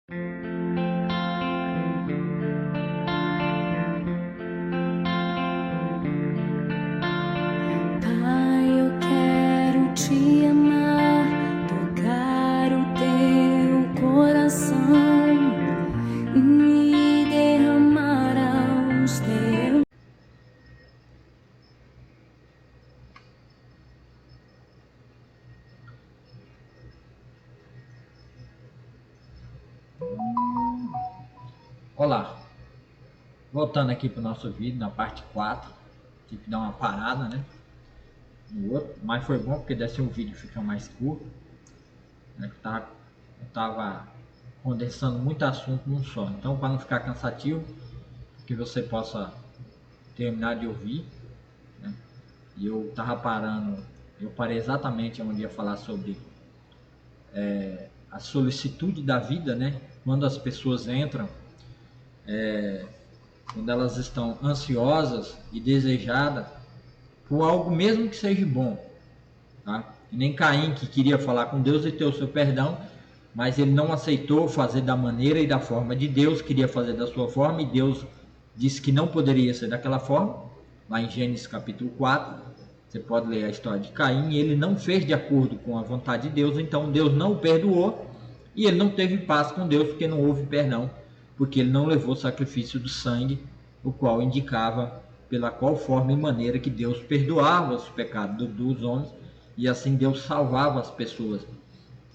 Pai, eu quero te amar, tocar o teu coração e derramar aos teus. Olá, voltando aqui para o nosso vídeo, na parte 4, tive que dar uma parada, né, no outro, mas foi bom porque desse um vídeo fica mais curto, né, eu tava condensando muito assunto num só, então para não ficar cansativo, que você possa terminar de ouvir, né, e eu tava parando, eu parei exatamente onde ia falar sobre a solicitude da vida, né, quando as pessoas entram, quando elas estão ansiosas e desejadas por algo mesmo que seja bom, tá? E nem Caim, que queria falar com Deus e ter o seu perdão, mas ele não aceitou fazer da maneira e da forma de Deus, queria fazer da sua forma, e Deus disse que não poderia ser daquela forma. Lá em Gênesis capítulo 4, você pode ler a história de Caim, ele não fez de acordo com a vontade de Deus, então Deus não o perdoou, e ele não teve paz com Deus, porque não houve perdão, porque ele não levou o sacrifício do sangue, o qual indicava pela qual forma e maneira que Deus perdoava os pecados dos homens, e assim Deus salvava as pessoas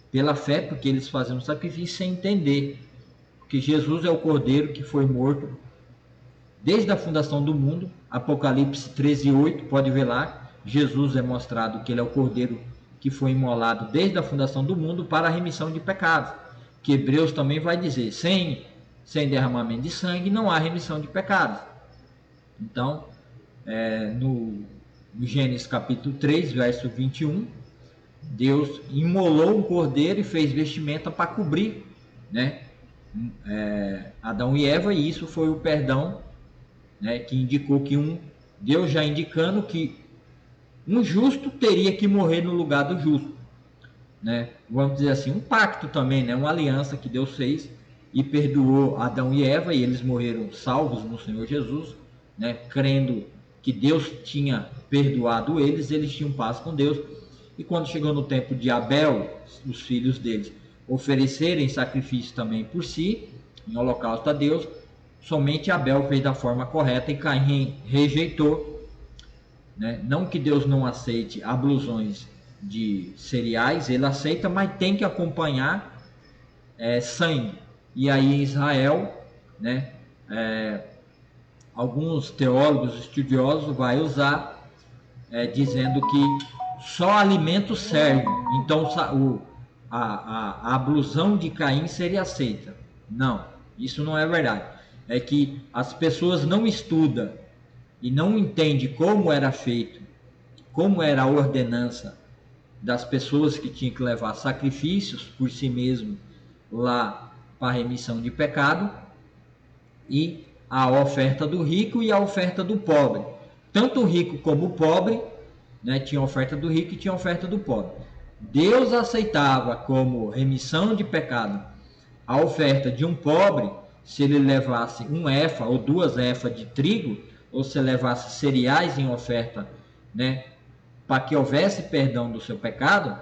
pela fé, porque eles faziam um sacrifício sem entender que Jesus é o Cordeiro que foi morto desde a fundação do mundo. Apocalipse 13:8, pode ver lá, Jesus é mostrado que ele é o Cordeiro que foi imolado desde a fundação do mundo para a remissão de pecados, que Hebreus também vai dizer, sem derramamento de sangue não há remissão de pecados. Então, no Gênesis capítulo 3, verso 21, Deus imolou um cordeiro e fez vestimenta para cobrir, né, Adão e Eva, e isso foi o perdão, né, que indicou que Deus já indicando que um justo teria que morrer no lugar do justo, né? Vamos dizer assim, um pacto também, né, uma aliança que Deus fez e perdoou Adão e Eva, e eles morreram salvos no Senhor Jesus, né, crendo que Deus tinha perdoado eles, eles tinham paz com Deus. E quando chegou no tempo de Abel, os filhos deles oferecerem sacrifício também por si, em holocausto a Deus, somente Abel fez da forma correta e Caim rejeitou, né? Não que Deus não aceite ablusões de cereais, ele aceita, mas tem que acompanhar sangue. E aí em Israel, né, alguns teólogos estudiosos vai usar dizendo que só alimento serve, então a ablusão de Caim seria aceita. Não, isso não é verdade. É que as pessoas não estudam e não entendem como era feito, como era a ordenança das pessoas que tinham que levar sacrifícios por si mesmo lá para a remissão de pecado, e a oferta do rico e a oferta do pobre. Tanto o rico como o pobre, né, tinha a oferta do rico e tinha a oferta do pobre. Deus aceitava como remissão de pecado a oferta de um pobre se ele levasse um efa ou 2 efas de trigo, ou se levasse cereais em oferta, né, para que houvesse perdão do seu pecado.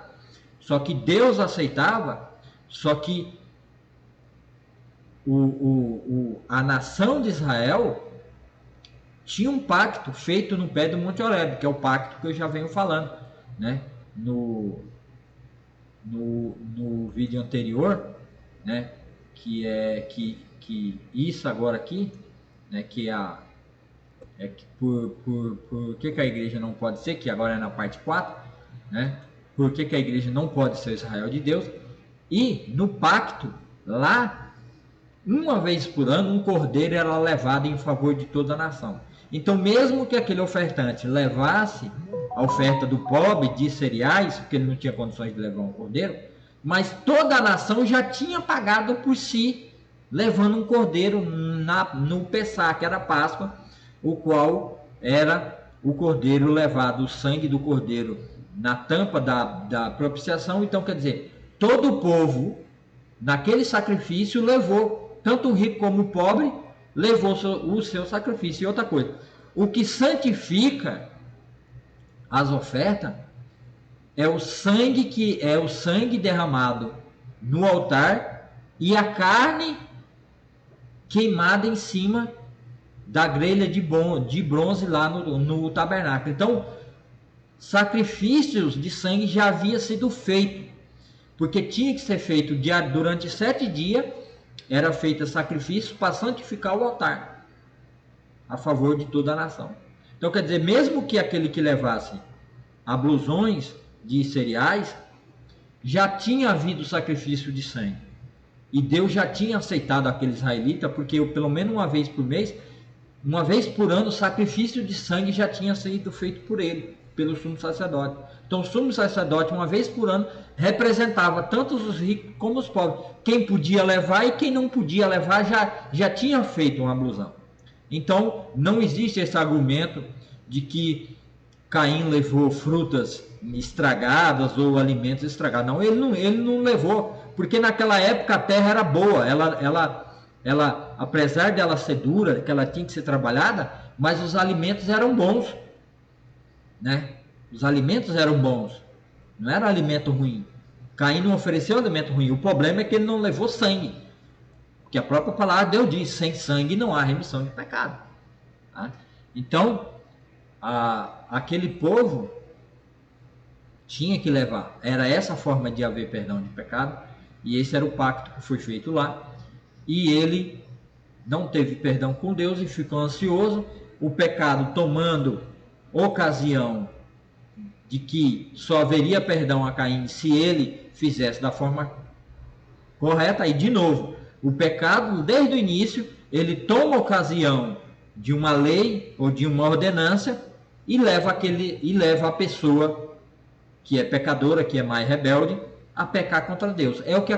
Só que Deus aceitava, só que a nação de Israel tinha um pacto feito no pé do Monte Horebe, que é o pacto que eu já venho falando, né, no vídeo anterior, né, que isso agora aqui, né, que por que a igreja não pode ser, que agora é na parte 4, né, por que a igreja não pode ser Israel de Deus. E no pacto, lá, uma vez por ano, um cordeiro era levado em favor de toda a nação. Então, mesmo que aquele ofertante levasse a oferta do pobre de cereais, porque ele não tinha condições de levar um cordeiro, mas toda a nação já tinha pagado por si, levando um cordeiro no Pessá, que era a Páscoa, o qual era o cordeiro levado, o sangue do cordeiro na tampa da propiciação. Então, quer dizer, todo o povo naquele sacrifício levou, tanto o rico como o pobre, levou o seu sacrifício. E outra coisa, o que santifica as ofertas é o sangue derramado no altar e a carne queimada em cima da grelha de bronze lá no tabernáculo. Então, sacrifícios de sangue já havia sido feito, porque tinha que ser feito durante 7 dias, era feito sacrifício para santificar o altar, a favor de toda a nação. Então, quer dizer, mesmo que aquele que levasse ablusões de cereais, já tinha havido sacrifício de sangue. E Deus já tinha aceitado aquele israelita, porque pelo menos uma vez por mês, uma vez por ano, o sacrifício de sangue já tinha sido feito por ele, pelo sumo sacerdote. Então o sumo sacerdote, uma vez por ano, representava tanto os ricos como os pobres. Quem podia levar e quem não podia levar já tinha feito uma ablusão. Então não existe esse argumento de que Caim levou frutas estragadas ou alimentos estragados. Não, ele não levou, porque naquela época a terra era boa, ela, apesar dela ser dura, que ela tinha que ser trabalhada, mas os alimentos eram bons, né? Os alimentos eram bons, não era alimento ruim. Caim não ofereceu alimento ruim. O problema é que ele não levou sangue, porque a própria palavra de Deus diz: sem sangue não há remissão de pecado, tá? Então aquele povo tinha que levar, era essa forma de haver perdão de pecado, e esse era o pacto que foi feito lá. E ele não teve perdão com Deus e ficou ansioso, o pecado tomando ocasião de que só haveria perdão a Caim se ele fizesse da forma correta. E de novo, o pecado desde o início, ele toma ocasião de uma lei ou de uma ordenança e leva a pessoa que é pecadora, que é mais rebelde, a pecar contra Deus. É o que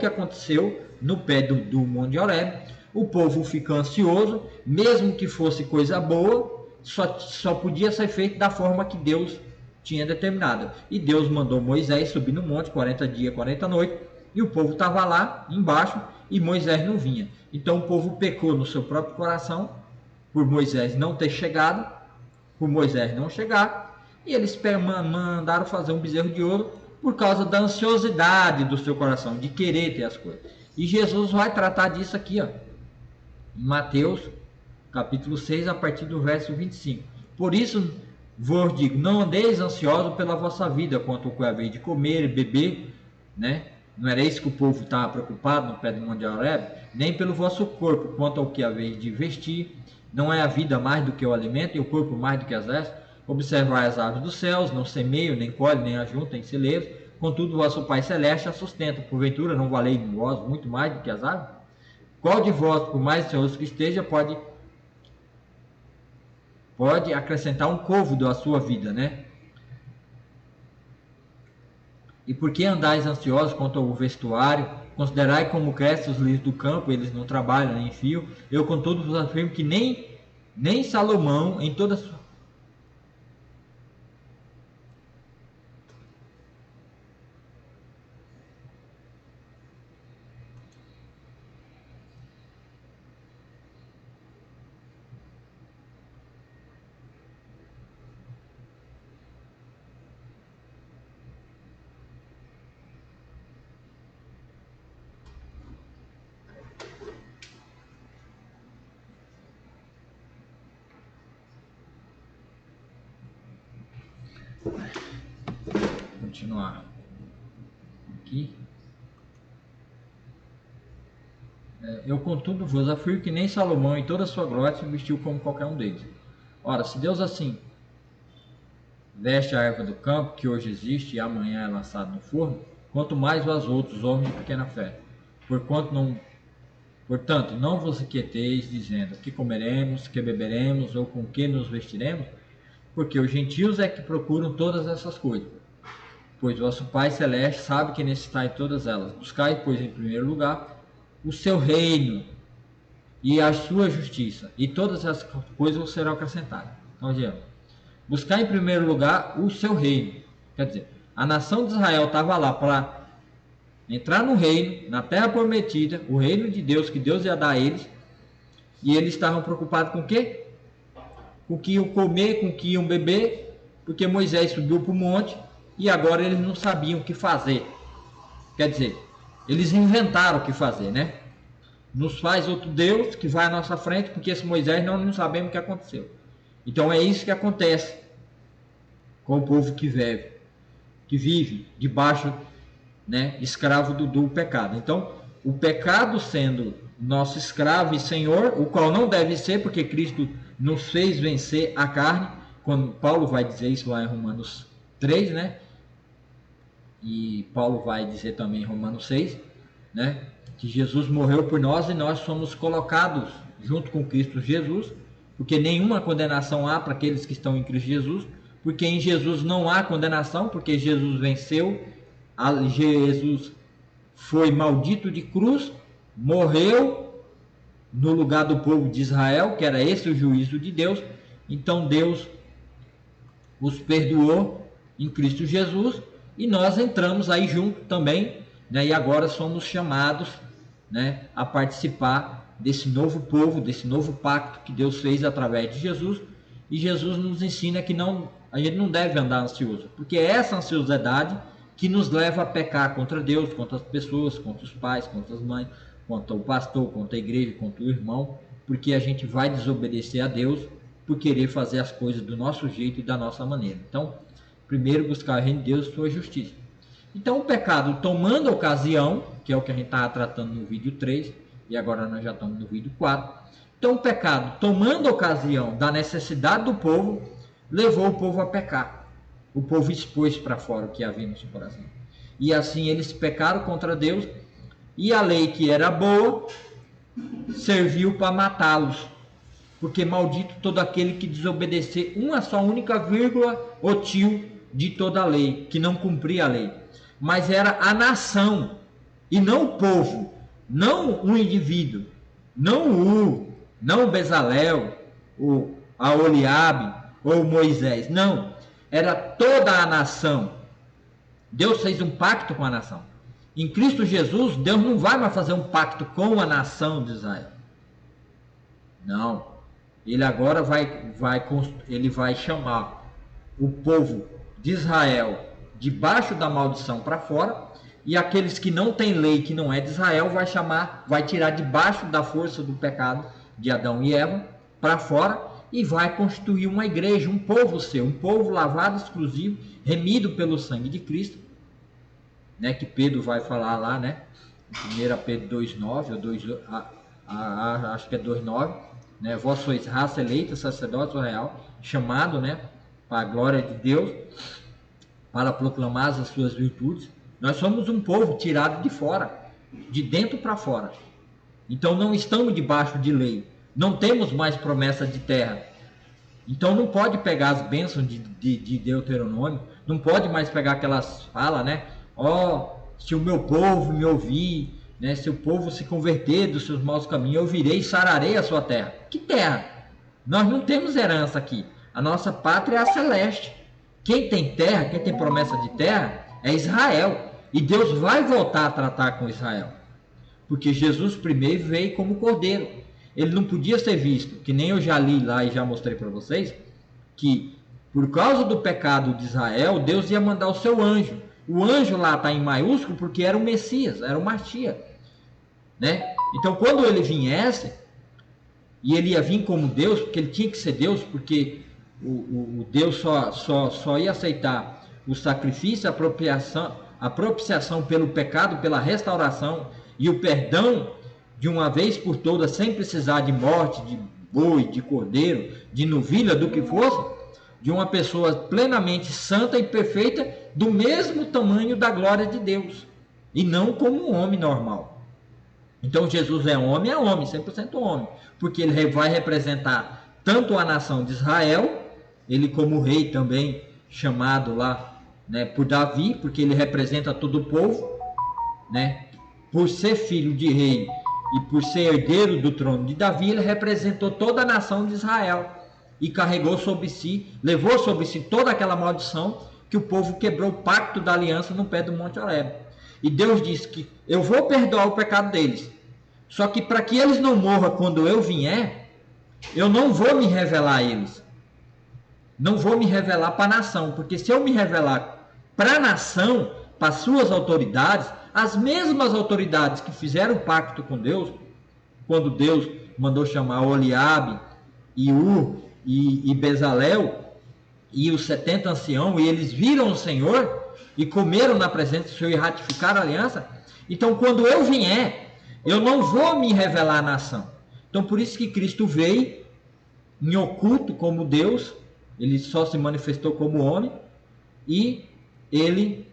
aconteceu no pé do Monte Horebe. O povo fica ansioso, mesmo que fosse coisa boa, só podia ser feito da forma que Deus tinha determinado. E Deus mandou Moisés subir no monte 40 dias, 40 noites, e o povo estava lá embaixo e Moisés não vinha. Então o povo pecou no seu próprio coração, por Moisés não ter chegado, por Moisés não chegar, e eles mandaram fazer um bezerro de ouro por causa da ansiosidade do seu coração, de querer ter as coisas. E Jesus vai tratar disso aqui, ó, em Mateus, capítulo 6, a partir do verso 25. Por isso vos digo, não andeis ansiosos pela vossa vida, quanto ao que haveis de comer e beber, né? Não era isso que o povo estava preocupado no pé do Monte Horebe? Nem pelo vosso corpo, quanto ao que haveis de vestir. Não é a vida mais do que o alimento, e o corpo mais do que as vestes? Observai as aves dos céus, não semeiam, nem colhem, nem ajuntam em celeiros, contudo vosso Pai Celeste a sustenta. Porventura não valeis vós muito mais do que as aves? Qual de vós, por mais ansioso que esteja, pode acrescentar um côvado à sua vida, né? E por que andais ansiosos quanto ao vestuário? Considerai como crescem os lírios do campo, eles não trabalham nem fiam. Eu, contudo, vos afirmo que nem Salomão, em toda a sua... Continuar aqui. Eu, contudo, vos afirmo que nem Salomão, em toda a sua glória, se vestiu como qualquer um deles. Ora, se Deus assim veste a erva do campo, que hoje existe e amanhã é lançada no forno, quanto mais vós outros, homens de pequena fé. Portanto, não vos inquieteis, dizendo, que comeremos, que beberemos, ou com que nos vestiremos, porque os gentios é que procuram todas essas coisas. Pois vosso Pai Celeste sabe que necessitai todas elas. Buscai, pois, em primeiro lugar, o seu reino e a sua justiça, e todas as coisas vos serão acrescentadas. Então, buscar em primeiro lugar o seu reino. Quer dizer, a nação de Israel estava lá para entrar no reino, na terra prometida, o reino de Deus, que Deus ia dar a eles, e eles estavam preocupados com o quê? Com o que iam comer, com o que iam beber, porque Moisés subiu para o monte e agora eles não sabiam o que fazer. Quer dizer, eles inventaram o que fazer, né? Nos faz outro Deus que vai à nossa frente, porque esse Moisés nós não sabemos o que aconteceu. Então é isso que acontece com o povo que vive debaixo, né, escravo do pecado. Então, o pecado sendo nosso escravo e senhor, o qual não deve ser, porque Cristo nos fez vencer a carne, quando Paulo vai dizer isso lá em Romanos 3, né? E Paulo vai dizer também em Romanos 6, né? Que Jesus morreu por nós e nós somos colocados junto com Cristo Jesus, porque nenhuma condenação há para aqueles que estão em Cristo Jesus, porque em Jesus não há condenação, porque Jesus venceu, Jesus foi maldito de cruz, morreu no lugar do povo de Israel, que era esse o juízo de Deus. Então Deus os perdoou em Cristo Jesus e nós entramos aí junto também, né? E agora somos chamados, né, a participar desse novo povo, desse novo pacto que Deus fez através de Jesus. E Jesus nos ensina que a gente não deve andar ansioso, porque é essa ansiosidade que nos leva a pecar contra Deus, contra as pessoas, contra os pais, contra as mães, contra o pastor, contra a igreja, contra o irmão, porque a gente vai desobedecer a Deus por querer fazer as coisas do nosso jeito e da nossa maneira. Então, primeiro buscar o reino de Deus e sua justiça. Então, o pecado tomando ocasião, que é o que a gente estava tratando no vídeo 3, e agora nós já estamos no vídeo 4. Então, o pecado tomando ocasião da necessidade do povo, levou o povo a pecar. O povo expôs para fora o que havia no seu coração. E assim eles pecaram contra Deus, e a lei que era boa serviu para matá-los. Porque maldito todo aquele que desobedecer uma só única vírgula ou tio de toda a lei, que não cumpria a lei. Mas era a nação, e não o povo, não o indivíduo, não o Bezalel, o Aholiabe ou Moisés, não. Era toda a nação. Deus fez um pacto com a nação. Em Cristo Jesus, Deus não vai mais fazer um pacto com a nação de Israel. Não. Ele agora ele vai chamar o povo de Israel debaixo da maldição para fora, e aqueles que não têm lei, que não é de Israel, vai tirar debaixo da força do pecado de Adão e Eva para fora, e vai constituir uma igreja, um povo seu, um povo lavado, exclusivo, remido pelo sangue de Cristo, né, que Pedro vai falar lá, né, 1 Pedro 2,9, acho que é 2,9, né, vós sois raça eleita, sacerdócio real, chamado, né, para a glória de Deus, para proclamar as suas virtudes. Nós somos um povo tirado de fora, de dentro para fora. Então não estamos debaixo de lei. Não temos mais promessa de terra. Então não pode pegar as bênçãos de Deuteronômio, não pode mais pegar aquelas falas, né? Se o meu povo me ouvir, né? Se o povo se converter dos seus maus caminhos, eu virei e sararei a sua terra. Que terra? Nós não temos herança aqui. A nossa pátria é a celeste. Quem tem terra, quem tem promessa de terra, é Israel. E Deus vai voltar a tratar com Israel. Porque Jesus primeiro veio como cordeiro. Ele não podia ser visto, que nem eu já li lá e já mostrei para vocês, que por causa do pecado de Israel, Deus ia mandar o seu anjo. O anjo lá está em maiúsculo porque era o Messias, era o Machia, né? Então quando ele viesse, e ele ia vir como Deus, porque ele tinha que ser Deus, porque o Deus só ia aceitar o sacrifício, a propiciação pelo pecado, pela restauração e o perdão de uma vez por todas, sem precisar de morte, de boi, de cordeiro, de novilha, do que fosse, de uma pessoa plenamente santa e perfeita, do mesmo tamanho da glória de Deus, e não como um homem normal. Então Jesus é homem, 100% homem, porque ele vai representar tanto a nação de Israel, ele como rei também, chamado lá, né, por Davi, porque ele representa todo o povo, né, por ser filho de rei, e por ser herdeiro do trono de Davi, ele representou toda a nação de Israel e carregou sobre si, levou sobre si toda aquela maldição que o povo quebrou o pacto da aliança no pé do Monte Horebe. E Deus disse que eu vou perdoar o pecado deles. Só que para que eles não morram quando eu vier, eu não vou me revelar a eles. Não vou me revelar para a nação. Porque se eu me revelar para a nação, para as suas autoridades, as mesmas autoridades que fizeram pacto com Deus, quando Deus mandou chamar Oliabe, e Ur e Bezalel, e os 70 anciãos, e eles viram o Senhor, e comeram na presença do Senhor e ratificaram a aliança. Então, quando eu vier, eu não vou me revelar à nação. Então, por isso que Cristo veio em oculto como Deus, ele só se manifestou como homem, e ele,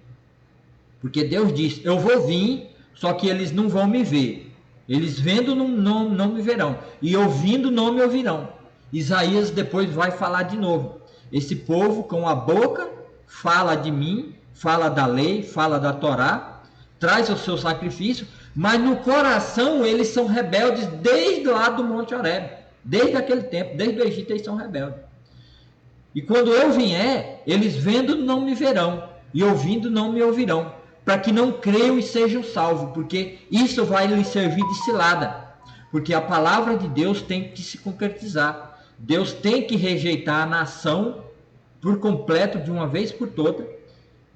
porque Deus disse, eu vou vir, só que eles não vão me ver. Eles vendo não me verão, e ouvindo não me ouvirão. Isaías depois vai falar de novo. Esse povo com a boca fala de mim, fala da lei, fala da Torá, traz o seu sacrifício, mas no coração eles são rebeldes desde lá do Monte Horebe. Desde aquele tempo, desde o Egito eles são rebeldes. E quando eu vier, eles vendo não me verão, e ouvindo não me ouvirão, para que não creiam e sejam salvos, porque isso vai lhes servir de cilada. Porque a palavra de Deus tem que se concretizar. Deus tem que rejeitar a nação por completo, de uma vez por toda,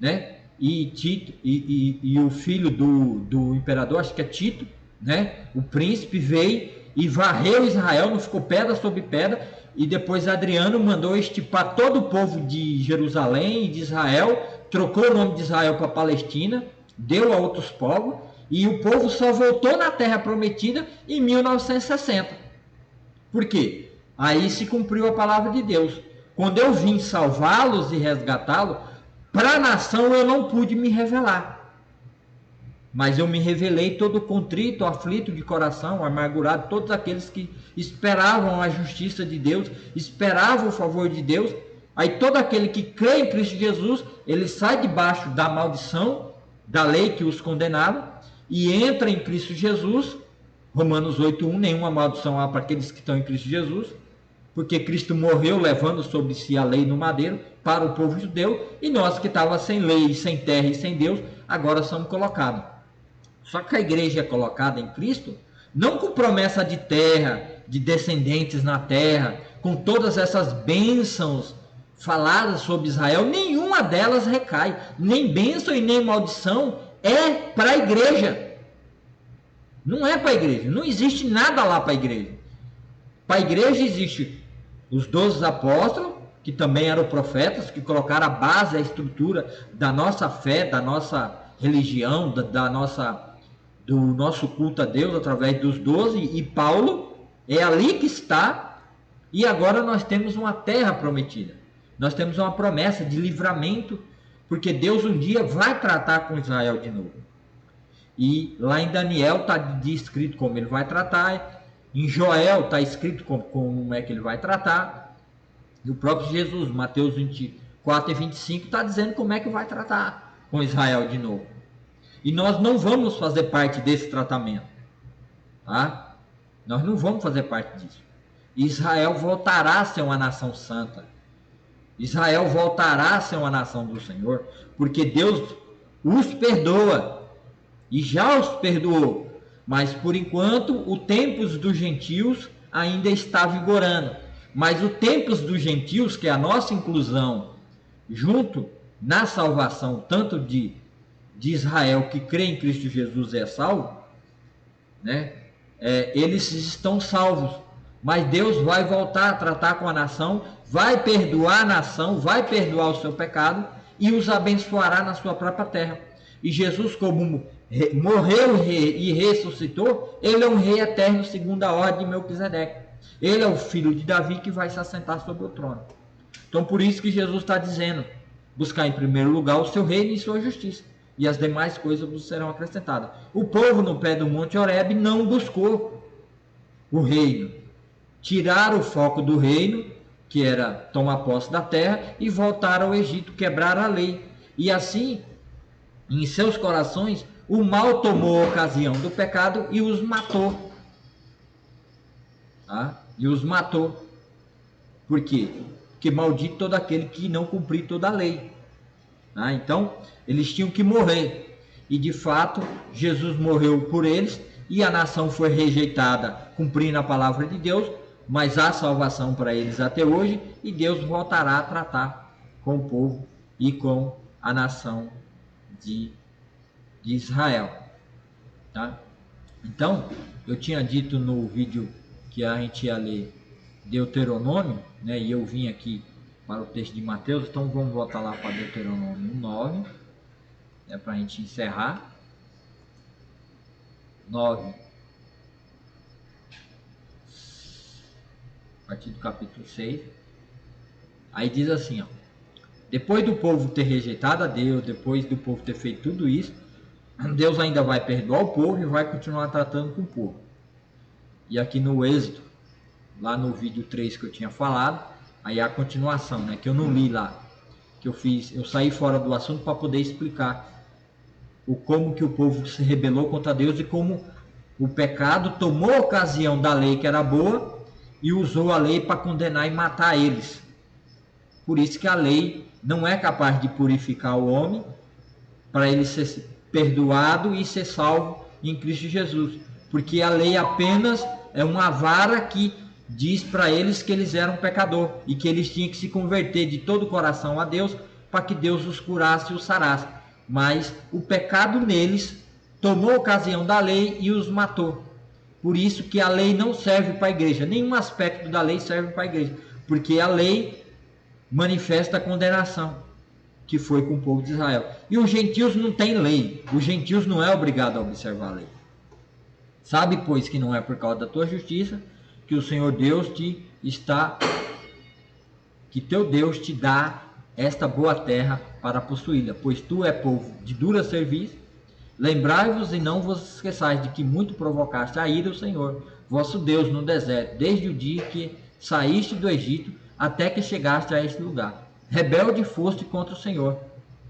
né? E Tito e o filho do imperador, acho que é Tito, né? O príncipe veio e varreu Israel, não ficou pedra sobre pedra. E depois Adriano mandou extirpar todo o povo de Jerusalém e de Israel, trocou o nome de Israel para Palestina, deu a outros povos, e o povo só voltou na terra prometida em 1960. Por quê? Aí se cumpriu a palavra de Deus. Quando eu vim salvá-los e resgatá-los, para a nação eu não pude me revelar. Mas eu me revelei todo contrito, aflito de coração, amargurado, todos aqueles que esperavam a justiça de Deus, esperavam o favor de Deus. Aí todo aquele que crê em Cristo Jesus, ele sai debaixo da maldição, da lei que os condenava, e entra em Cristo Jesus. Romanos 8:1, nenhuma maldição há para aqueles que estão em Cristo Jesus, porque Cristo morreu levando sobre si a lei no madeiro para o povo judeu, e nós que estávamos sem lei, sem terra e sem Deus, agora somos colocados. Só que a igreja é colocada em Cristo, não com promessa de terra, de descendentes na terra, com todas essas bênçãos faladas sobre Israel, nenhuma delas recai, nem bênção e nem maldição é para a igreja. Não é para a igreja, não existe nada lá para a igreja. Para a igreja existe os 12 apóstolos, que também eram profetas, que colocaram a base, a estrutura da nossa fé, da nossa religião, do nosso culto a Deus através dos 12, e Paulo é ali que está. E agora nós temos uma terra prometida, nós temos uma promessa de livramento, porque Deus um dia vai tratar com Israel de novo. E lá em Daniel está descrito como ele vai tratar, em Joel está escrito como é que ele vai tratar, e o próprio Jesus, Mateus 24 e 25, está dizendo como é que vai tratar com Israel de novo. E nós não vamos fazer parte desse tratamento, tá? Nós não vamos fazer parte disso. Israel voltará a ser uma nação santa. Israel voltará a ser uma nação do Senhor, porque Deus os perdoa, e já os perdoou. Mas por enquanto o tempos dos gentios ainda está vigorando. Mas o tempos dos gentios, que é a nossa inclusão junto na salvação, tanto de Israel que crê em Cristo Jesus é salvo, né? Eles estão salvos, mas Deus vai voltar a tratar com a nação, vai perdoar a nação, vai perdoar o seu pecado e os abençoará na sua própria terra. E Jesus, como morreu e ressuscitou, ele é um rei eterno segundo a ordem de Melquisedeque. Ele é o filho de Davi que vai se assentar sobre o trono. Então por isso que Jesus está dizendo, buscar em primeiro lugar o seu reino e sua justiça, e as demais coisas vos serão acrescentadas. O povo no pé do Monte Horebe não buscou o reino. Tiraram o foco do reino, que era tomar posse da terra, e voltaram ao Egito, quebraram a lei. E assim, em seus corações, o mal tomou ocasião do pecado e os matou. Tá? E os matou. Por quê? Porque maldito todo aquele que não cumprir toda a lei. Tá? Então, eles tinham que morrer. E de fato, Jesus morreu por eles e a nação foi rejeitada, cumprindo a palavra de Deus, mas há salvação para eles até hoje e Deus voltará a tratar com o povo e com a nação de Israel. Tá? Então, eu tinha dito no vídeo que a gente ia ler Deuteronômio, né? E eu vim aqui para o texto de Mateus, então vamos voltar lá para Deuteronômio 9, né, para a gente encerrar. 9, a partir do capítulo 6. Aí diz assim, ó: depois do povo ter rejeitado a Deus, depois do povo ter feito tudo isso, Deus ainda vai perdoar o povo e vai continuar tratando com o povo. E aqui no Êxodo, lá no vídeo 3 que eu tinha falado, aí a continuação, né, que eu não li lá, que eu saí fora do assunto para poder explicar como que o povo se rebelou contra Deus e como o pecado tomou a ocasião da lei que era boa e usou a lei para condenar e matar eles. Por isso que a lei não é capaz de purificar o homem para ele ser perdoado e ser salvo em Cristo Jesus, porque a lei apenas é uma vara que diz para eles que eles eram pecador e que eles tinham que se converter de todo o coração a Deus para que Deus os curasse e os sarasse. Mas o pecado neles tomou a ocasião da lei e os matou. Por isso que a lei não serve para a igreja, nenhum aspecto da lei serve para a igreja, porque a lei manifesta a condenação que foi com o povo de Israel. E os gentios não têm lei, os gentios não é obrigado a observar a lei. Sabe, pois, que não é por causa da tua justiça que o Senhor Deus que teu Deus te dá esta boa terra para possuí-la, pois tu é povo de dura serviço. Lembrai-vos e não vos esqueçais de que muito provocaste a ira do Senhor, vosso Deus, no deserto, desde o dia que saíste do Egito até que chegaste a este lugar. Rebelde foste contra o Senhor,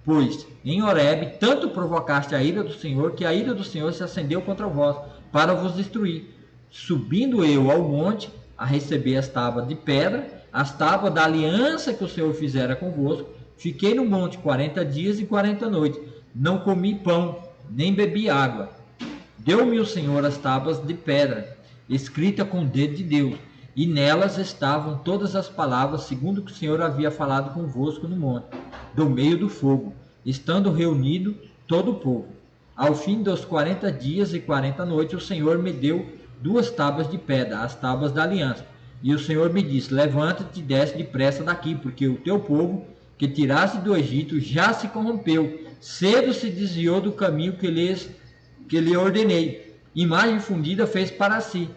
pois em Horebe tanto provocaste a ira do Senhor, que a ira do Senhor se acendeu contra vós, para vos destruir. Subindo eu ao monte a receber as tábuas de pedra, as tábuas da aliança que o Senhor fizera convosco, fiquei no monte 40 dias e 40 noites, não comi pão, nem bebi água. Deu-me o Senhor as tábuas de pedra, escrita com o dedo de Deus, e nelas estavam todas as palavras, segundo que o Senhor havia falado convosco no monte, do meio do fogo, estando reunido todo o povo. Ao fim dos 40 dias e 40 noites, o Senhor me deu 2 tábuas de pedra, as tábuas da aliança. E o Senhor me disse: levanta-te e desce depressa daqui, porque o teu povo que tiraste do Egito já se corrompeu, cedo se desviou do caminho que lhe ordenei. Imagem fundida fez para si.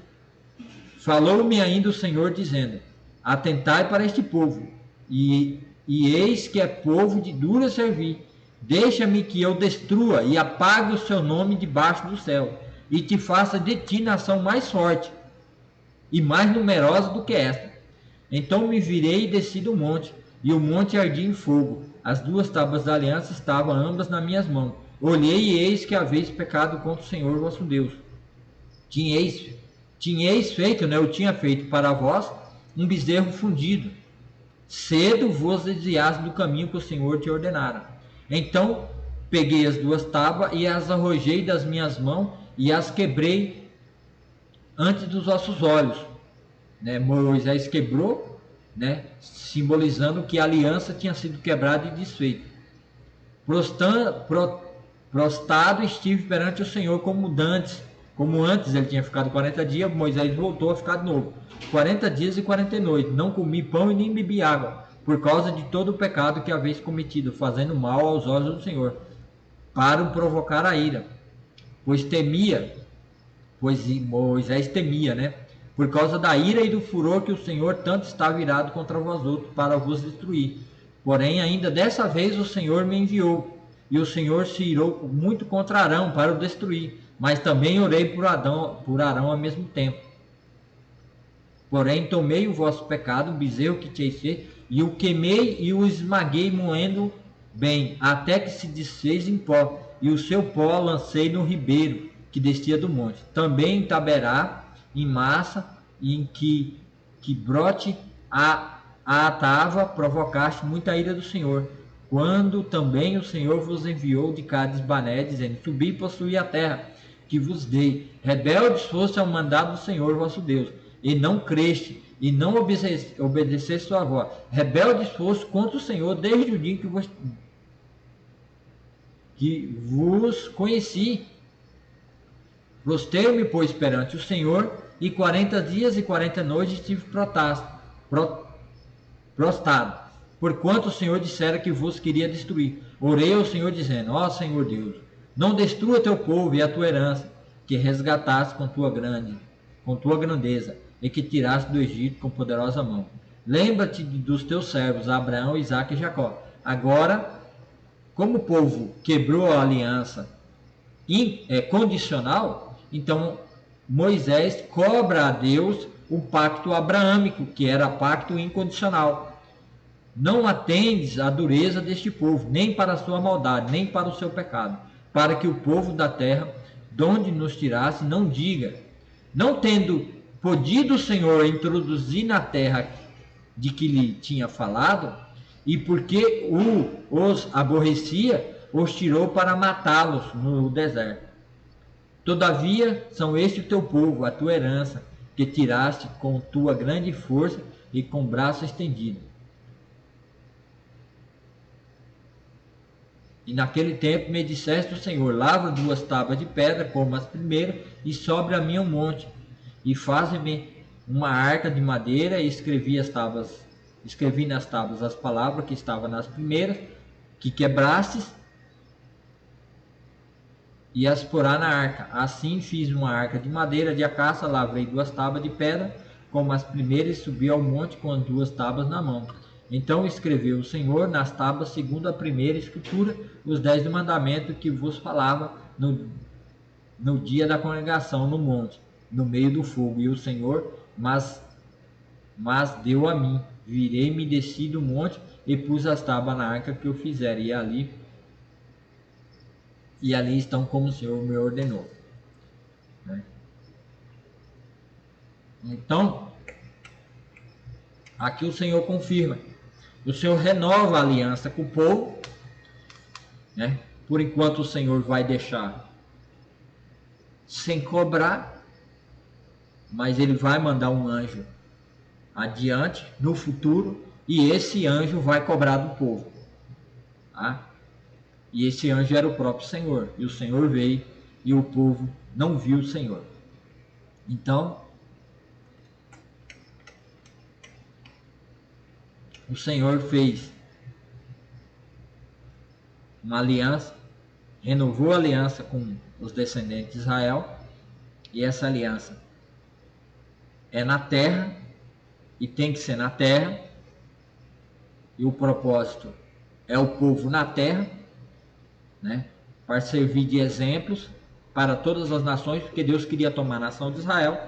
Falou-me ainda o Senhor, dizendo: atentai para este povo, e eis que é povo de dura servir. Deixa-me que eu destrua e apague o seu nome debaixo do céu, e te faça de ti nação mais forte e mais numerosa do que esta. Então me virei e desci do monte, e o monte ardia em fogo. As 2 tábuas da aliança estavam ambas nas minhas mãos. Olhei e eis que haveis pecado contra o Senhor vosso Deus. Tinhais feito, né? Eu tinha feito para vós um bezerro fundido. Cedo vos desviaste do caminho que o Senhor te ordenara. Então peguei as 2 tábuas e as arrojei das minhas mãos e as quebrei antes dos vossos olhos, né? Moisés quebrou, né? Simbolizando que a aliança tinha sido quebrada e desfeita. Prostrado estive perante o Senhor como antes ele tinha ficado 40 dias, Moisés voltou a ficar de novo. 40 dias e 40 noites, não comi pão e nem bebi água, por causa de todo o pecado que haveis cometido, fazendo mal aos olhos do Senhor, para o provocar a ira. Pois Moisés temia, né? Por causa da ira e do furor que o Senhor tanto está virado contra vós outros para vos destruir. Porém, ainda dessa vez o Senhor me enviou, e o Senhor se irou muito contra Arão para o destruir, mas também orei por Arão ao mesmo tempo. Porém, tomei o vosso pecado, o bezerro que tinha feito, e o queimei e o esmaguei moendo bem, até que se desfez em pó, e o seu pó lancei no ribeiro que descia do monte. Também em Taberá, em massa, e em que brote a atava, provocaste muita ira do Senhor, quando também o Senhor vos enviou de Cades Barnea, dizendo: subi e possuí a terra que vos dei. Rebeldes foste ao mandado do Senhor vosso Deus, e não creste, e não obedeceste sua voz. Rebeldes foste contra o Senhor desde o dia que vos conheci. Prostei-me, pois, perante o Senhor, e 40 dias e 40 noites estive prostrado, porquanto o Senhor dissera que vos queria destruir. Orei ao Senhor, dizendo: ó Senhor Deus, não destrua teu povo e a tua herança, que resgataste com tua grandeza, e que tiraste do Egito com poderosa mão. Lembra-te dos teus servos, Abraão, Isaque e Jacó. Agora, como o povo quebrou a aliança condicional, então Moisés cobra a Deus o pacto abraâmico, que era pacto incondicional. Não atendes à dureza deste povo, nem para a sua maldade, nem para o seu pecado, para que o povo da terra, donde nos tirasse, não diga: não tendo podido o Senhor introduzir na terra de que lhe tinha falado, e porque os aborrecia, os tirou para matá-los no deserto. Todavia são este o teu povo, a tua herança, que tiraste com tua grande força e com braço estendido. E naquele tempo me disseste o Senhor: lavra 2 tábuas de pedra, como as primeiras, e sobe a mim um monte, e faze-me uma arca de madeira, e escrevi nas tábuas as palavras que estavam nas primeiras, que quebrastes, e as porá na arca. Assim fiz uma arca de madeira de acaça, lavrei 2 tábuas de pedra, como as primeiras, e subi ao monte com as 2 tábuas na mão. Então escreveu o Senhor nas tábuas, segundo a primeira escritura, os 10 mandamentos que vos falava no dia da congregação no monte, no meio do fogo. E o Senhor mas deu a mim. Virei-me, desci do monte e pus as tábuas na arca que eu fizera, e ali estão como o Senhor me ordenou. Então, aqui o Senhor confirma. O Senhor renova a aliança com o povo. Por enquanto o Senhor vai deixar sem cobrar, mas ele vai mandar um anjo adiante, no futuro, e esse anjo vai cobrar do povo. E esse anjo era o próprio Senhor, e o Senhor veio, e o povo não viu o Senhor. Então, o Senhor fez uma aliança, renovou a aliança com os descendentes de Israel, e essa aliança é na terra, e tem que ser na terra, e o propósito é o povo na terra, para servir de exemplos para todas as nações, porque Deus queria tomar a nação de Israel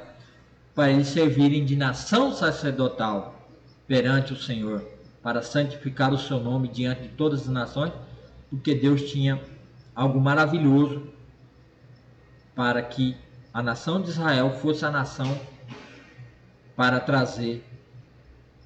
para eles servirem de nação sacerdotal perante o Senhor, para santificar o seu nome diante de todas as nações, porque Deus tinha algo maravilhoso para que a nação de Israel fosse a nação para trazer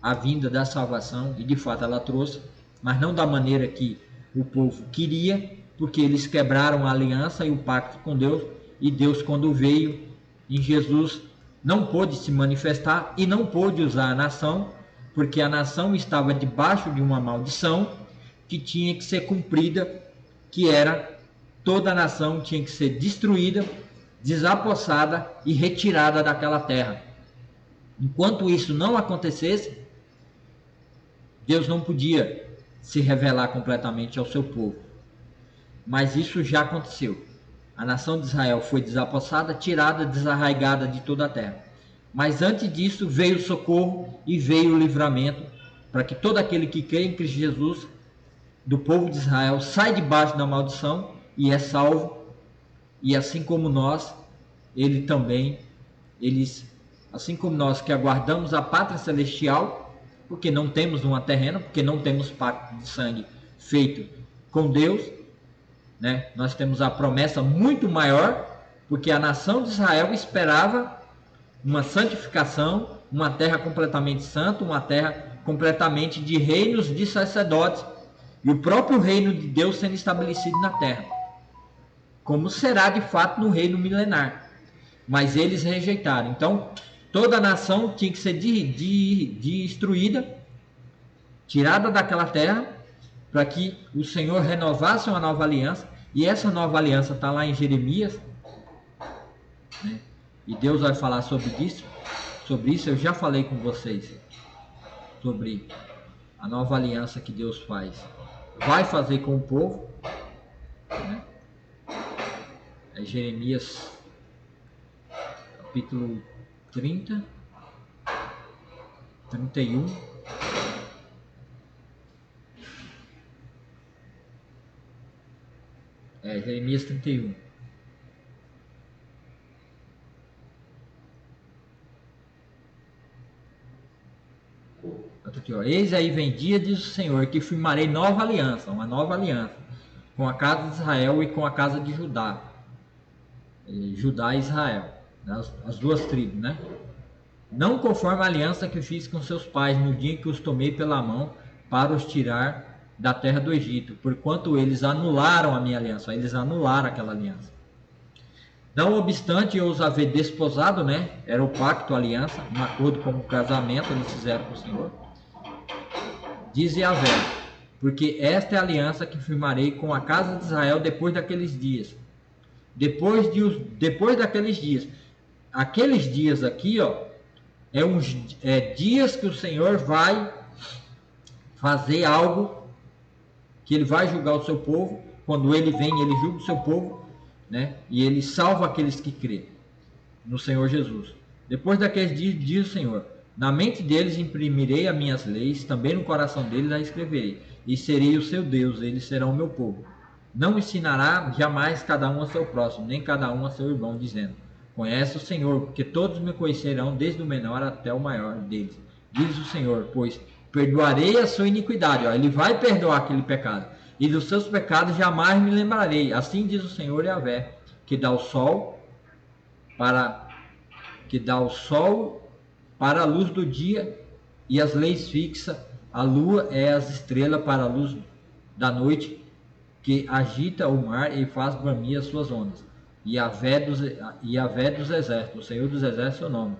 a vinda da salvação, e de fato ela trouxe, mas não da maneira que o povo queria, porque eles quebraram a aliança e o pacto com Deus, e Deus, quando veio em Jesus, não pôde se manifestar e não pôde usar a nação, porque a nação estava debaixo de uma maldição que tinha que ser cumprida, que era: toda a nação tinha que ser destruída, desapossada e retirada daquela terra. Enquanto isso não acontecesse, Deus não podia se revelar completamente ao seu povo. Mas isso já aconteceu. A nação de Israel foi desapossada, tirada, desarraigada de toda a terra. Mas antes disso veio o socorro e veio o livramento, para que todo aquele que crê em Cristo Jesus, do povo de Israel, sai debaixo da maldição e é salvo. E assim como nós, assim como nós que aguardamos a pátria celestial, porque não temos uma terrena, porque não temos pacto de sangue feito com Deus, nós temos a promessa muito maior, porque a nação de Israel esperava uma santificação, uma terra completamente santa, uma terra completamente de reinos de sacerdotes, e o próprio reino de Deus sendo estabelecido na terra, como será de fato no reino milenar. Mas eles rejeitaram. Então, toda a nação tinha que ser destruída, tirada daquela terra, para que o Senhor renovasse uma nova aliança. E essa nova aliança está lá em Jeremias, né? E Deus vai falar sobre isso. Eu já falei com vocês sobre a nova aliança que Deus vai fazer com o povo, né? É Jeremias capítulo 30, 31. Jeremias 31. Aqui, ó. Eis aí vem dia, diz o Senhor, que firmarei nova aliança, uma nova aliança, com a casa de Israel e com a casa de Judá. Judá e Israel, as duas tribos, né? Não conforme a aliança que fiz com seus pais no dia em que os tomei pela mão para os tirar da terra do Egito, porquanto eles anularam a minha aliança, eles anularam aquela aliança. Não obstante eu os haver desposado, né? Era o pacto, a aliança, um acordo como casamento, eles fizeram com o Senhor. Diz Yahvé, porque esta é a aliança que firmarei com a casa de Israel depois daqueles dias. Depois daqueles dias. Aqueles dias aqui, ó, dias que o Senhor vai fazer algo, que ele vai julgar o seu povo. Quando ele vem, ele julga o seu povo, né? E ele salva aqueles que crêem no Senhor Jesus. Depois daqueles dias, diz o Senhor, na mente deles imprimirei as minhas leis, também no coração deles as escreverei, e serei o seu Deus, eles serão o meu povo. Não ensinará jamais cada um a seu próximo, nem cada um a seu irmão, dizendo, conhece o Senhor, porque todos me conhecerão, desde o menor até o maior deles. Diz o Senhor, pois perdoarei a sua iniquidade. Ó, ele vai perdoar aquele pecado. E dos seus pecados jamais me lembrarei. Assim diz o Senhor Yahvé, que dá o sol para a luz do dia e as leis fixa. A lua é as estrelas para a luz da noite, que agita o mar e faz bramir as suas ondas. Yahvé dos exércitos, o Senhor dos exércitos é o nome.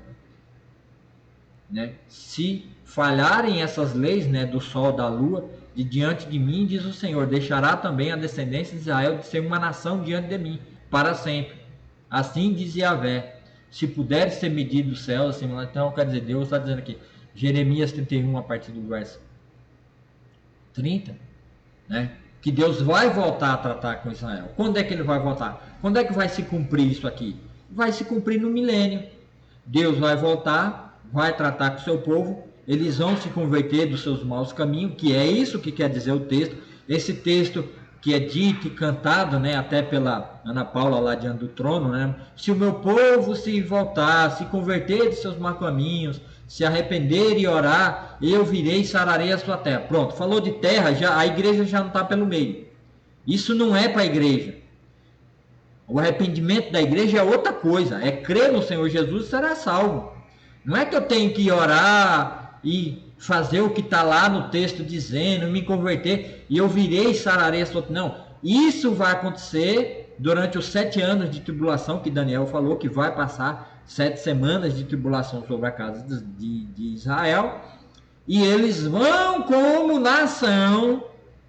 Né? Se falharem essas leis, né, do sol, da lua, de diante de mim, diz o Senhor, deixará também a descendência de Israel de ser uma nação diante de mim, para sempre. Assim diz Yahvé, se puder ser medido o céu, assim, então quer dizer, Deus está dizendo aqui, Jeremias 31, a partir do verso 30, né, que Deus vai voltar a tratar com Israel. Quando é que ele vai voltar? Quando é que vai se cumprir isso aqui? Vai se cumprir no milênio. Deus vai voltar, vai tratar com o seu povo, eles vão se converter dos seus maus caminhos, que é isso que quer dizer o texto. Esse texto que é dito e cantado, né, até pela Ana Paula lá diante do trono, né? Se o meu povo se voltar, se converter de seus maus caminhos, se arrepender e orar, eu virei e sararei a sua terra. Pronto, falou de terra, já, a igreja já não está pelo meio. Isso não é para a igreja. O arrependimento da igreja é outra coisa, é crer no Senhor Jesus e será salvo. Não é que eu tenho que orar e fazer o que está lá no texto dizendo, me converter, e eu virei e sararei a sua terra. Não, isso vai acontecer durante os 7 anos de tribulação, que Daniel falou que vai passar 7 semanas de tribulação sobre a casa de Israel, e eles vão como nação,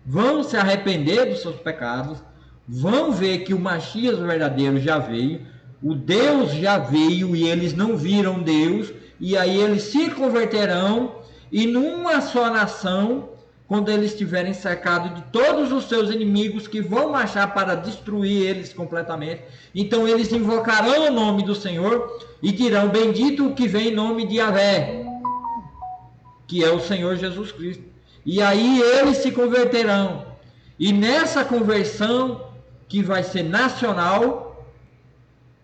vão se arrepender dos seus pecados, vão ver que o Messias verdadeiro já veio, o Deus já veio e eles não viram Deus, e aí eles se converterão, e numa só nação, quando eles estiverem cercados de todos os seus inimigos que vão marchar para destruir eles completamente, então eles invocarão o nome do Senhor e dirão, bendito o que vem em nome de Yahvé, que é o Senhor Jesus Cristo. E aí eles se converterão. E nessa conversão, que vai ser nacional,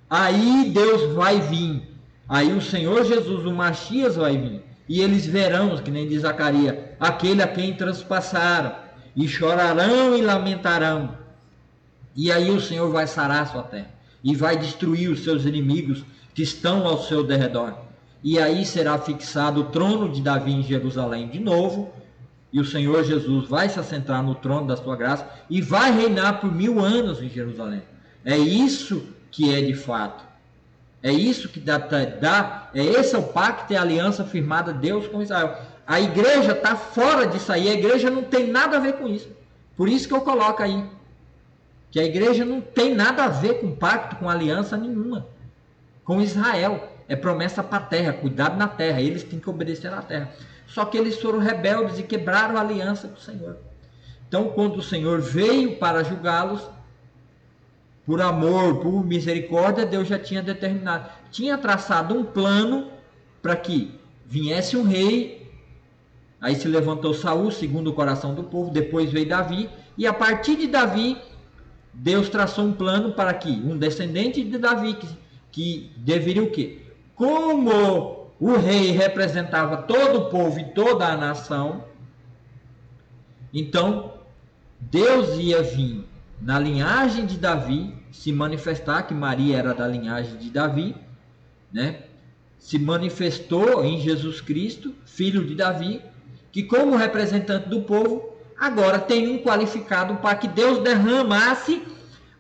aí Deus vai vir. Aí o Senhor Jesus, o Messias, vai vir. E eles verão, que nem diz Zacarias, aquele a quem transpassaram, e chorarão e lamentarão. E aí o Senhor vai sarar a sua terra, e vai destruir os seus inimigos que estão ao seu derredor. E aí será fixado o trono de Davi em Jerusalém de novo, E o Senhor Jesus vai se assentar no trono da sua graça e vai reinar por 1000 anos em Jerusalém. É isso que é de fato. É isso que esse é o pacto e a aliança firmada de Deus com Israel. A igreja está fora disso aí, a igreja não tem nada a ver com isso. Por isso que eu coloco aí, que a igreja não tem nada a ver com pacto, com aliança nenhuma, com Israel. É promessa para a terra, cuidado na terra, eles têm que obedecer na terra. Só que eles foram rebeldes e quebraram a aliança com o Senhor. Então, quando o Senhor veio para julgá-los, por amor, por misericórdia, Deus já tinha determinado. Tinha traçado um plano para que viesse um rei. Aí se levantou Saul, segundo o coração do povo. Depois veio Davi. E a partir de Davi, Deus traçou um plano para que um descendente de Davi, que deveria o quê? Como o rei representava todo o povo e toda a nação, então Deus ia vir na linhagem de Davi, se manifestar, que Maria era da linhagem de Davi, né? Se manifestou em Jesus Cristo, filho de Davi, que como representante do povo, agora tem um qualificado para que Deus derramasse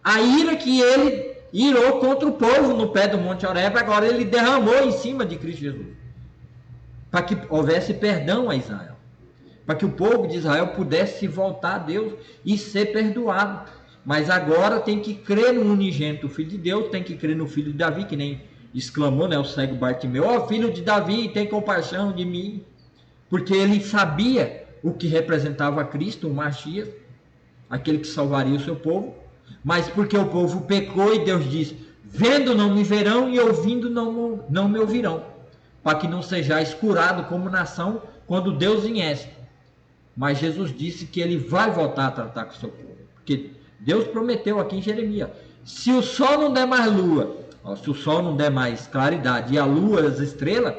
a ira que ele irou contra o povo no pé do Monte Horebe, agora ele derramou em cima de Cristo Jesus, para que houvesse perdão a Israel, para que o povo de Israel pudesse voltar a Deus e ser perdoado. Mas agora tem que crer no unigênito Filho de Deus, tem que crer no Filho de Davi, que nem exclamou, né, o cego Bartimeu: ó filho de Davi, tem compaixão de mim. Porque ele sabia o que representava Cristo, o Messias, aquele que salvaria o seu povo. Mas porque o povo pecou e Deus diz: vendo não me verão e ouvindo não me ouvirão, para que não sejais curado como nação quando Deus viesse. Mas Jesus disse que ele vai voltar a tratar com o seu povo, porque Deus prometeu aqui em Jeremias: se o sol não der mais lua, se o sol não der mais claridade e a lua, as estrelas,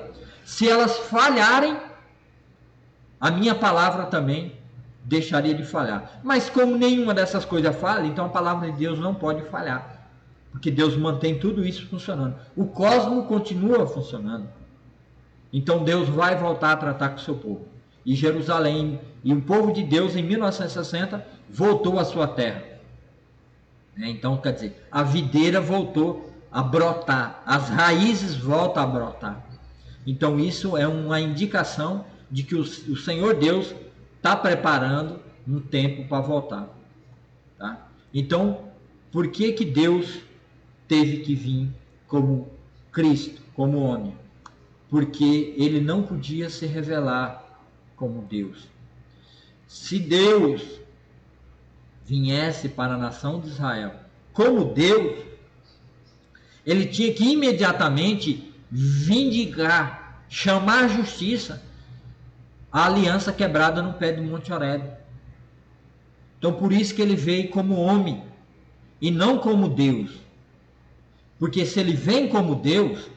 se elas falharem, a minha palavra também deixaria de falhar. Mas como nenhuma dessas coisas falha, então a palavra de Deus não pode falhar, porque Deus mantém tudo isso funcionando. O cosmos continua funcionando. Então Deus vai voltar a tratar com o seu povo. E Jerusalém e o povo de Deus em 1960 voltou à sua terra. Então, quer dizer, a videira voltou a brotar, as raízes voltam a brotar. Então isso é uma indicação de que o Senhor Deus está preparando um tempo para voltar. Tá? Então, por que Deus teve que vir como Cristo, como homem? Porque ele não podia se revelar como Deus. Se Deus viesse para a nação de Israel como Deus, ele tinha que imediatamente vindicar, chamar a justiça a aliança quebrada no pé do Monte Horebe. Então por isso que ele veio como homem e não como Deus. Porque se ele vem como Deus,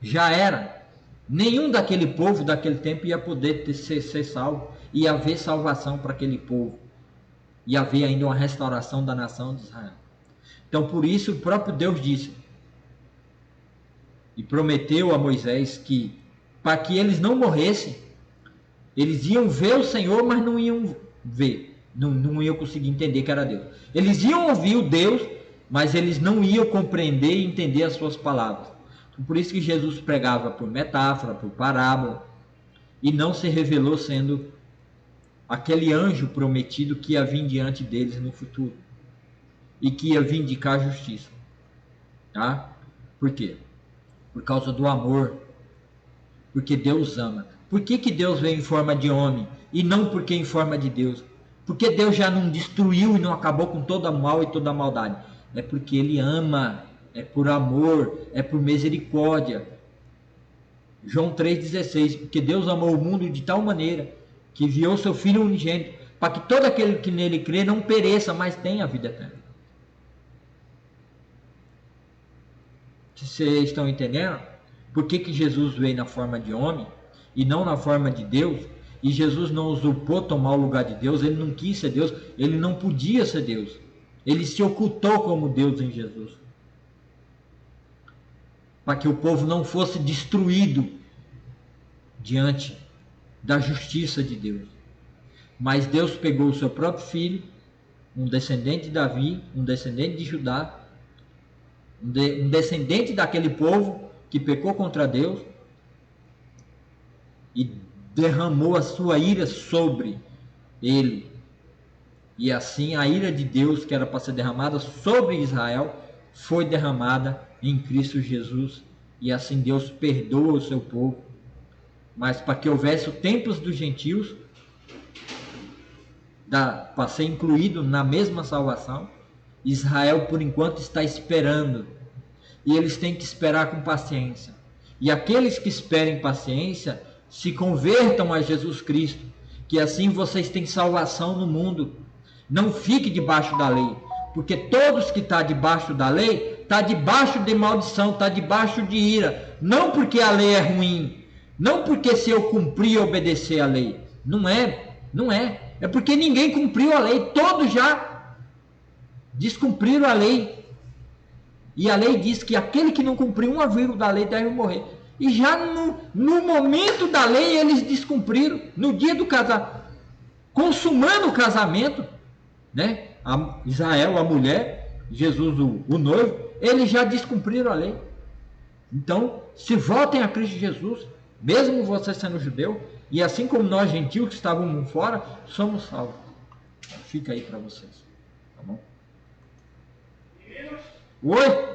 já era. Nenhum daquele povo daquele tempo ia poder ser salvo. Ia haver salvação para aquele povo. Ia haver ainda uma restauração da nação de Israel. Então por isso o próprio Deus disse e prometeu a Moisés que para que eles não morressem, eles iam ver o Senhor, mas não iam ver, não iam conseguir entender que era Deus. Eles iam ouvir o Deus, mas eles não iam compreender e entender as suas palavras. Então, por isso que Jesus pregava por metáfora, por parábola, e não se revelou sendo aquele anjo prometido que ia vir diante deles no futuro e que ia vindicar a justiça. Tá? Por quê? Por causa do amor. Porque Deus ama. Por que Deus veio em forma de homem e não porque em forma de Deus? Porque Deus já não destruiu e não acabou com todo o mal e toda a maldade? É porque ele ama, é por amor, é por misericórdia. João 3,16, porque Deus amou o mundo de tal maneira que enviou seu Filho unigênito, para que todo aquele que nele crê não pereça, mas tenha a vida eterna. Vocês estão entendendo? Por que Jesus veio na forma de homem e não na forma de Deus? E Jesus não usurpou tomar o lugar de Deus, ele não quis ser Deus, ele não podia ser Deus. Ele se ocultou como Deus em Jesus, para que o povo não fosse destruído diante da justiça de Deus. Mas Deus pegou o seu próprio filho, um descendente de Davi, um descendente de Judá, um descendente daquele povo que pecou contra Deus, e derramou a sua ira sobre ele. E assim a ira de Deus, que era para ser derramada sobre Israel, foi derramada em Cristo Jesus. E assim Deus perdoa o seu povo. Mas para que houvesse o templo dos gentios, para ser incluído na mesma salvação, Israel por enquanto está esperando. E eles têm que esperar com paciência. E aqueles que esperem paciência, se convertam a Jesus Cristo, que assim vocês têm salvação no mundo. Não fique debaixo da lei, porque todos que estão debaixo da lei, está debaixo de maldição, está debaixo de ira. Não porque a lei é ruim, não porque se eu cumprir e obedecer a lei. Não é. É porque ninguém cumpriu a lei, todos já descumpriram a lei. E a lei diz que aquele que não cumpriu uma vírgula da lei deve morrer. E já no momento da lei eles descumpriram, no dia do casamento, consumando o casamento, né? Israel, a mulher, Jesus, o noivo, eles já descumpriram a lei. Então, se voltem a Cristo Jesus, mesmo você sendo judeu, e assim como nós gentios que estávamos fora, somos salvos. Fica aí para vocês, tá bom? Oi?